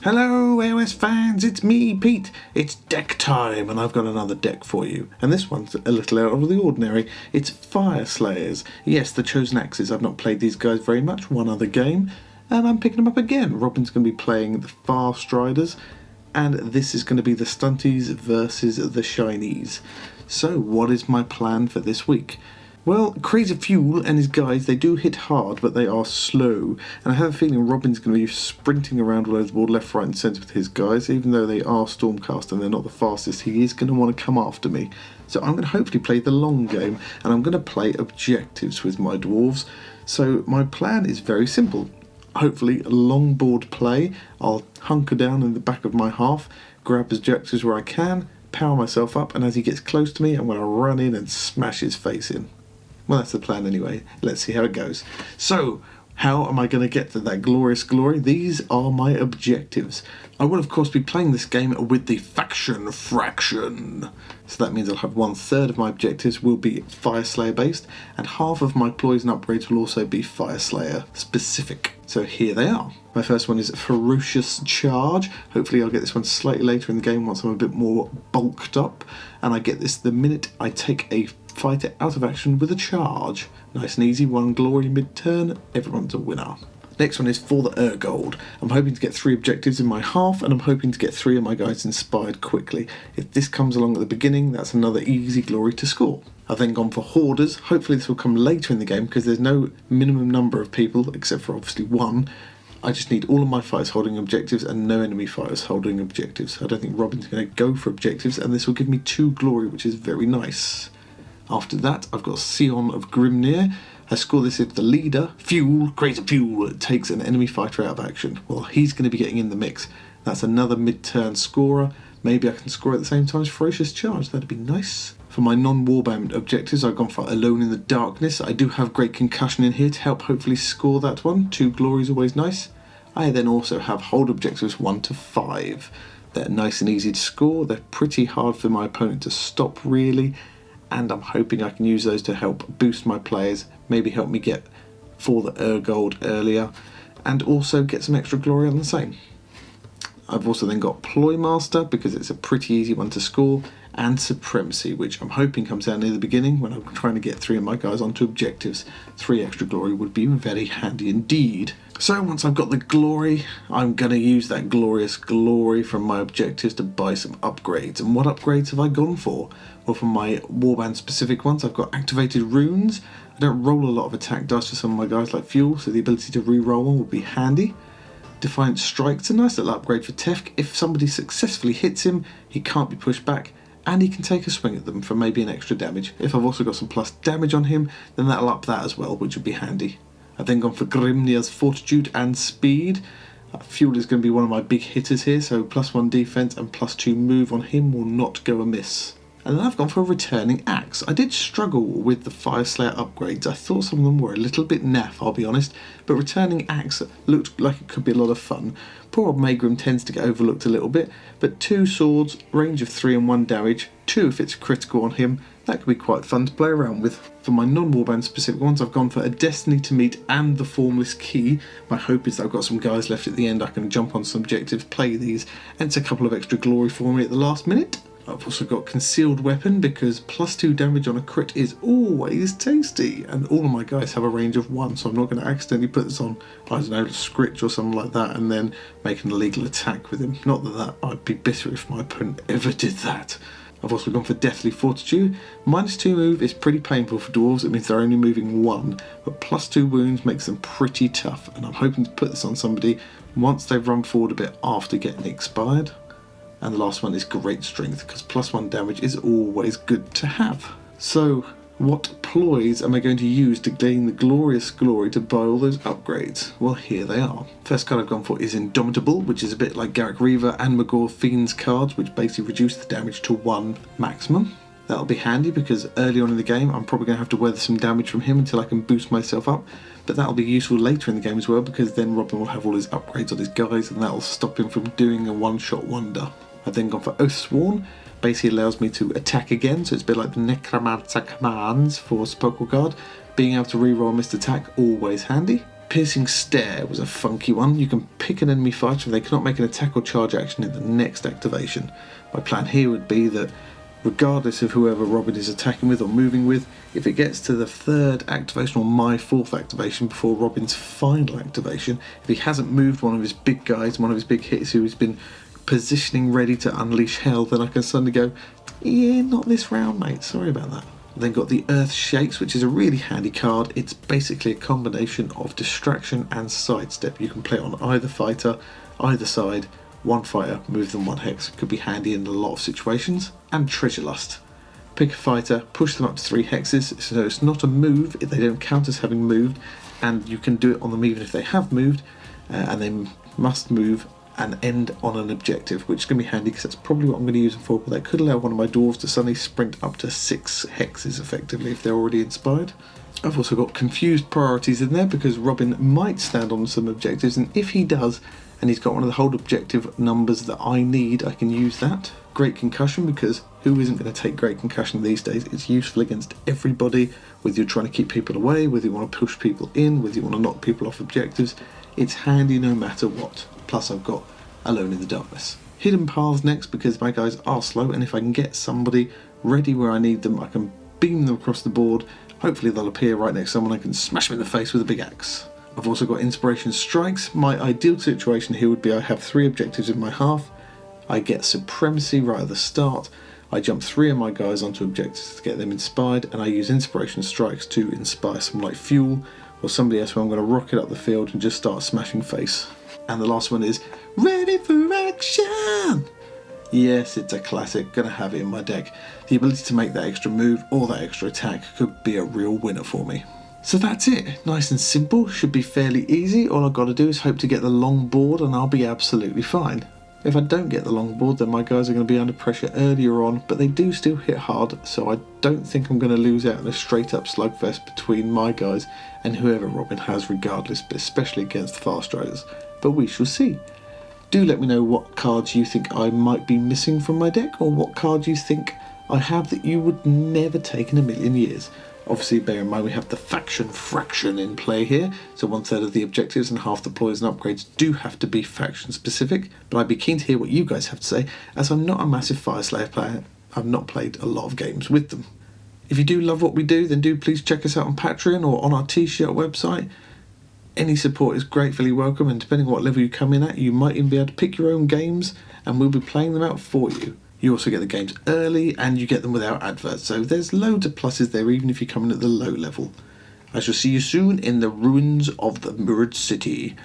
Hello AOS fans, it's me Pete. It's deck time and I've got another deck for you. And this one's a little out of the ordinary. It's Fire Slayers. Yes, the Chosen Axes. I've not played these guys very much, one other game. And I'm picking them up again. Robin's going to be playing the Fast Riders. And this is going to be the Stunties versus the Shinies. So what is my plan for this week? Well, Crazy Fjul and his guys, they do hit hard, but they are slow. And I have a feeling Robin's going to be sprinting around all over the board, left, right and centre with his guys. Even though they are Stormcast and they're not the fastest, he is going to want to come after me. So I'm going to hopefully play the long game, and I'm going to play objectives with my dwarves. So my plan is very simple. Hopefully a long board play. I'll hunker down in the back of my half, grab objectives where I can, power myself up, and as he gets close to me, I'm going to run in and smash his face in. Well, that's the plan anyway. Let's see how it goes. So, how am I going to get to that glorious glory? These are my objectives. I will, of course, be playing this game with the faction fraction. So that means I'll have 1/3 of my objectives will be Fire Slayer based, and half of my ploys and upgrades will also be Fire Slayer specific. So here they are. My first one is Ferocious Charge. Hopefully I'll get this one slightly later in the game once I'm a bit more bulked up. And I get this the minute I take a fighter out of action with a charge. Nice and easy, 1 glory mid-turn, everyone's a winner. Next one is For the Urgold. I'm hoping to get 3 objectives in my half, and I'm hoping to get 3 of my guys inspired quickly. If this comes along at the beginning, that's another easy glory to score. I've then gone for Hoarders. Hopefully this will come later in the game because there's no minimum number of people, except for obviously 1. I just need all of my fighters holding objectives and no enemy fighters holding objectives. I don't think Robin's going to go for objectives, and this will give me 2 glory, which is very nice. After that, I've got Fjul-Grimnir. I score this if the leader, Fjul, Crazy Fjul, takes an enemy fighter out of action. Well, he's going to be getting in the mix. That's another mid-turn scorer. Maybe I can score at the same time as Ferocious Charge. That'd be nice. For my non-warband objectives, I've gone for Alone in the Darkness. I do have Great Concussion in here to help hopefully score that one. 2 glories, always nice. I then also have hold objectives 1 to 5. They're nice and easy to score. They're pretty hard for my opponent to stop, really. And I'm hoping I can use those to help boost my players, maybe help me get For the Urgold earlier, and also get some extra glory on the same. I've also then got Ploy Master, because it's a pretty easy one to score, and Supremacy, which I'm hoping comes out near the beginning when I'm trying to get 3 of my guys onto objectives. 3 extra glory would be very handy indeed. So once I've got the glory, I'm going to use that glorious glory from my objectives to buy some upgrades. And what upgrades have I gone for? Well, for my warband specific ones, I've got activated runes. I don't roll a lot of attack dice for some of my guys like Fjul, so the ability to re-roll one will be handy. Defiant Strike's a nice little upgrade for Tefk. If somebody successfully hits him, he can't be pushed back, and he can take a swing at them for maybe an extra damage. If I've also got some plus damage on him, then that'll up that as well, which would be handy. I've then gone for GRIMNIR'S Fortitude and Speed. Fjul is going to be one of my big hitters here, so +1 defense and +2 move on him will not go amiss. And then I've gone for a Returning Axe. I did struggle with the Fire Slayer upgrades. I thought some of them were a little bit naff, I'll be honest, but Returning Axe looked like it could be a lot of fun. Poor old Maegrim tends to get overlooked a little bit, but 2 swords, range of 3 and 1 damage, 2 if it's critical on him, that could be quite fun to play around with. For my non-warband specific ones, I've gone for A Destiny to Meet and the Formless Key. My hope is that I've got some guys left at the end. I can jump on some objectives, play these, and it's a couple of extra glory for me at the last minute. I've also got Concealed Weapon because +2 damage on a crit is always tasty, and all of my guys have a range of 1, so I'm not going to accidentally put this on, I don't know, Scritch or something like that and then make an illegal attack with him. Not that I'd be bitter if my opponent ever did that. I've also gone for Deathly Fortitude. -2 move is pretty painful for dwarves. It means they're only moving 1, but +2 wounds makes them pretty tough, and I'm hoping to put this on somebody once they've run forward a bit after getting expired. And the last one is Great Strength, because +1 damage is always good to have. So, what ploys am I going to use to gain the glorious glory to buy all those upgrades? Well, here they are. First card I've gone for is Indomitable, which is a bit like Garrick Reaver and Magor Fiend's cards, which basically reduce the damage to 1 maximum. That'll be handy because early on in the game I'm probably going to have to weather some damage from him until I can boost myself up, but that'll be useful later in the game as well because then Robin will have all his upgrades on his guys and that'll stop him from doing a one-shot wonder. I've then gone for OATHSWORN. Basically allows me to attack again, so it's a bit like the Necromancer commands for Spellcard. Being able to reroll missed attack, always handy. Piercing Stare was a funky one. You can pick an enemy fighter and they cannot make an attack or charge action in the next activation. My plan here would be that regardless of whoever Robin is attacking with or moving with, if it gets to the third activation or my fourth activation before Robin's final activation, if he hasn't moved one of his big guys, one of his big hits who's been positioning ready to unleash hell, then I can suddenly go, yeah, not this round, mate, sorry about that. Then got the Earth Shakes, which is a really handy card. It's basically a combination of distraction and sidestep. You can play it on either fighter, either side, one fighter, move them one hex. Could be handy in a lot of situations. And Treasure Lust. Pick a fighter, push them up to 3 hexes, so it's not a move, they don't count as having moved, and you can do it on them even if they have moved, and they must move and end on an objective, which is going to be handy because that's probably what I'm going to use them for, but that could allow one of my dwarves to suddenly sprint up to 6 hexes effectively if they're already inspired. I've also got confused priorities in there because Robin might stand on some objectives, and if he does, and he's got one of the hold objective numbers that I need, I can use that. Great Concussion, because who isn't going to take Great Concussion these days? It's useful against everybody, whether you're trying to keep people away, whether you want to push people in, whether you want to knock people off objectives. It's handy no matter what. Plus I've got Alone in the Darkness. Hidden Paths next, because my guys are slow, and if I can get somebody ready where I need them, I can beam them across the board. Hopefully they'll appear right next to someone, I can smash them in the face with a big axe. I've also got Inspiration Strikes. My ideal situation here would be I have 3 objectives in my half, I get Supremacy right at the start, I jump 3 of my guys onto objectives to get them inspired, and I use Inspiration Strikes to inspire someone like Fjul or somebody else who I'm going to rocket up the field and just start smashing face. And the last one is Ready for Action! Yes, it's a classic, gonna have it in my deck. The ability to make that extra move or that extra attack could be a real winner for me. So that's it, nice and simple, should be fairly easy. All I've got to do is hope to get the long board and I'll be absolutely fine. If I don't get the long board, then my guys are going to be under pressure earlier on, but they do still hit hard, so I don't think I'm going to lose out in a straight up slugfest between my guys and whoever Robin has regardless, but especially against Fast Riders. But we shall see. Do let me know what cards you think I might be missing from my deck, or what cards you think I have that you would never take in a million years. Obviously, bear in mind we have the faction fraction in play here, so 1/3 of the objectives and half the ploys and upgrades do have to be faction specific, but I'd be keen to hear what you guys have to say, as I'm not a massive Fireslave player. I've not played a lot of games with them. If you do love what we do, then do please check us out on Patreon or on our t-shirt website. Any support is gratefully welcome, and depending on what level you come in at, you might even be able to pick your own games and we'll be playing them out for you. You also get the games early and you get them without adverts, so there's loads of pluses there even if you come in at the low level. I shall see you soon in the ruins of the Mirrored City.